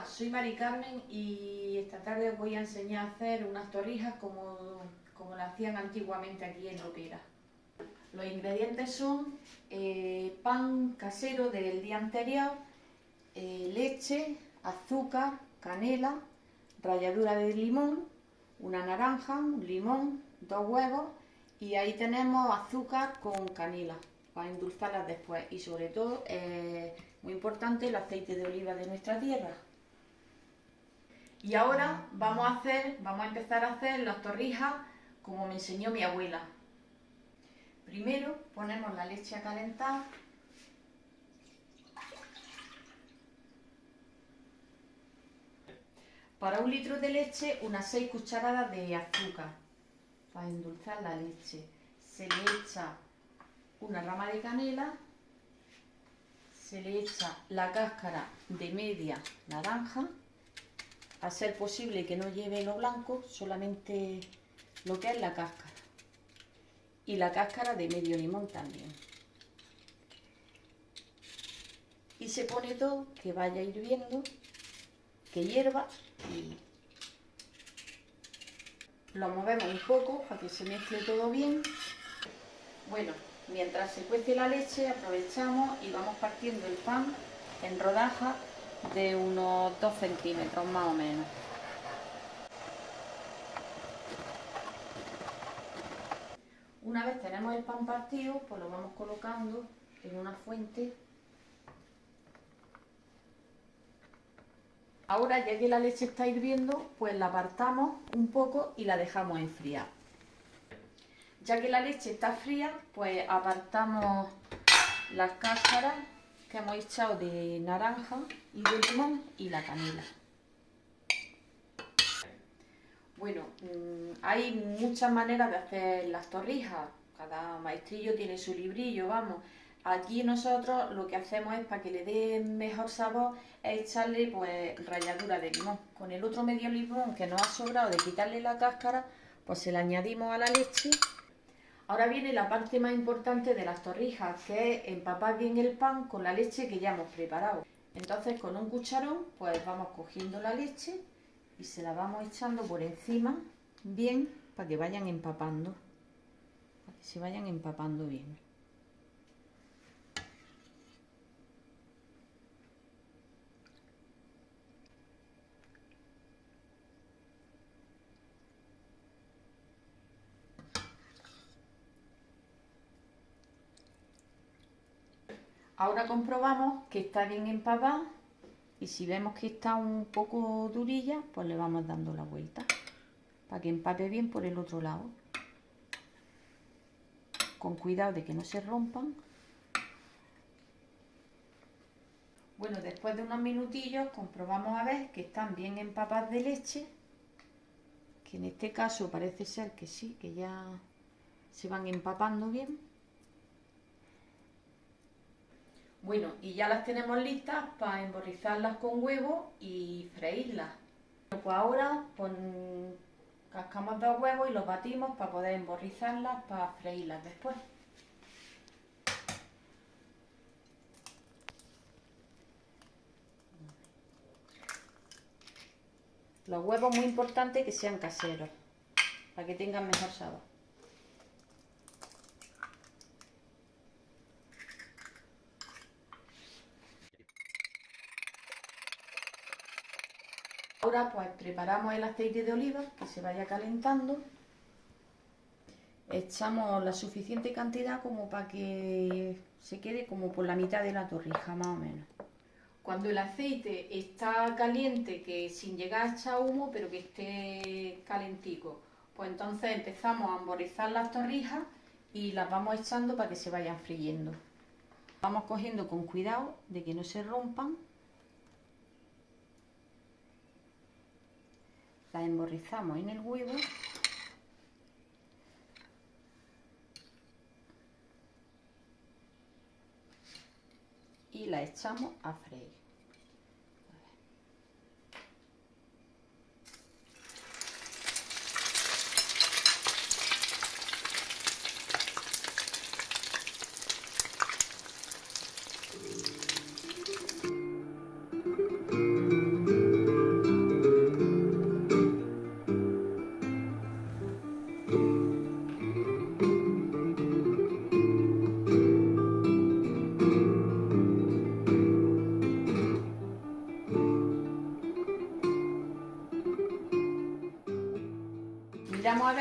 soy Mari Carmen y esta tarde os voy a enseñar a hacer unas torrijas como las hacían antiguamente aquí en Lopera. Los ingredientes son pan casero del día anterior, leche, azúcar, canela, ralladura de limón, una naranja, un limón, 2 huevos y ahí tenemos azúcar con canela para endulzarlas después y sobre todo, muy importante, el aceite de oliva de nuestra tierra. Y ahora vamos a empezar a hacer las torrijas como me enseñó mi abuela. Primero ponemos la leche a calentar. Para 1 litro de leche, unas 6 cucharadas de azúcar para endulzar la leche. Se le echa una rama de canela, se le echa la cáscara de media naranja, a ser posible que no lleve lo blanco, solamente lo que es la cáscara, y la cáscara de medio limón también. Y se pone todo, que vaya hirviendo, que hierva y lo movemos un poco para que se mezcle todo bien. Bueno, mientras se cuece la leche aprovechamos y vamos partiendo el pan en rodajas de unos 2 centímetros más o menos. Una vez tenemos el pan partido, pues lo vamos colocando en una fuente. Ahora, ya que la leche está hirviendo, pues la apartamos un poco y la dejamos enfriar. Ya que la leche está fría, pues apartamos las cáscaras que hemos echado de naranja y de limón y la canela. Bueno, hay muchas maneras de hacer las torrijas, cada maestrillo tiene su librillo, vamos. Aquí nosotros lo que hacemos es, para que le dé mejor sabor, es echarle pues ralladura de limón. Con el otro medio limón que nos ha sobrado de quitarle la cáscara, pues se le añadimos a la leche. Ahora viene la parte más importante de las torrijas, que es empapar bien el pan con la leche que ya hemos preparado. Entonces, con un cucharón pues vamos cogiendo la leche y se la vamos echando por encima bien para que vayan empapando, para que se vayan empapando bien. Ahora comprobamos que está bien empapada y si vemos que está un poco durilla, pues le vamos dando la vuelta para que empape bien por el otro lado, con cuidado de que no se rompan. Bueno, después de unos minutillos comprobamos a ver que están bien empapadas de leche, que en este caso parece ser que sí, que ya se van empapando bien. Bueno, y ya las tenemos listas para emborrizarlas con huevo y freírlas. Pues ahora cascamos 2 huevos y los batimos para poder emborrizarlas, para freírlas después. Los huevos muy importante que sean caseros, para que tengan mejor sabor. Ahora pues preparamos el aceite de oliva que se vaya calentando. Echamos la suficiente cantidad como para que se quede como por la mitad de la torrija más o menos. Cuando el aceite está caliente, que sin llegar a echar humo, pero que esté calentico, pues entonces empezamos a emborrizar las torrijas y las vamos echando para que se vayan friendo. Vamos cogiendo con cuidado de que no se rompan. Las emborrizamos en el huevo y las echamos a freír.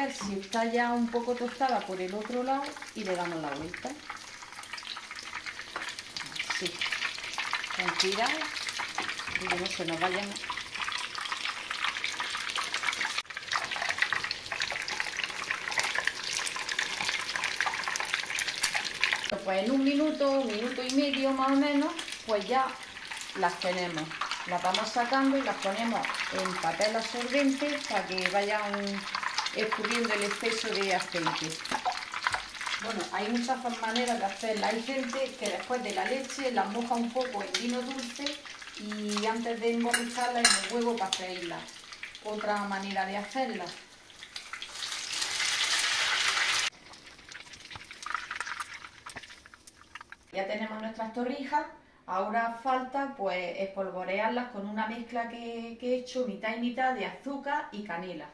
ver si está ya un poco tostada por el otro lado y le damos la vuelta. Así, con cuidado, y que no se nos vayan. Pues en un minuto y medio más o menos, pues ya las tenemos. Las vamos sacando y las ponemos en papel absorbente para que vayan escurriendo el exceso de aceite. Bueno, hay muchas maneras de hacerla. Hay gente que después de la leche la moja un poco en vino dulce y antes de emborracharla en el huevo para freírla. Otra manera de hacerla. Ya tenemos nuestras torrijas, ahora falta pues espolvorearlas con una mezcla que he hecho mitad y mitad de azúcar y canela.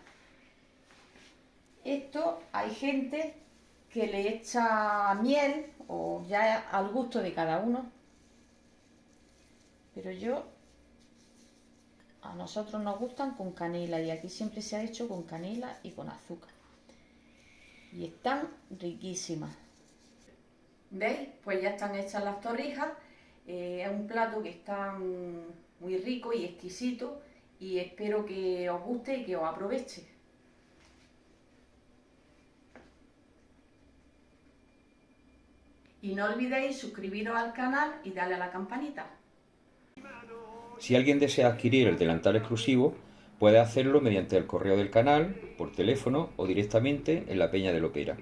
Esto hay gente que le echa miel o ya al gusto de cada uno, pero a nosotros nos gustan con canela y aquí siempre se ha hecho con canela y con azúcar y están riquísimas. ¿Veis? Pues ya están hechas las torrijas. Es un plato que está muy rico y exquisito y espero que os guste y que os aproveche. Y no olvidéis suscribiros al canal y darle a la campanita. Si alguien desea adquirir el delantal exclusivo, puede hacerlo mediante el correo del canal, por teléfono o directamente en la Peña de Lopera.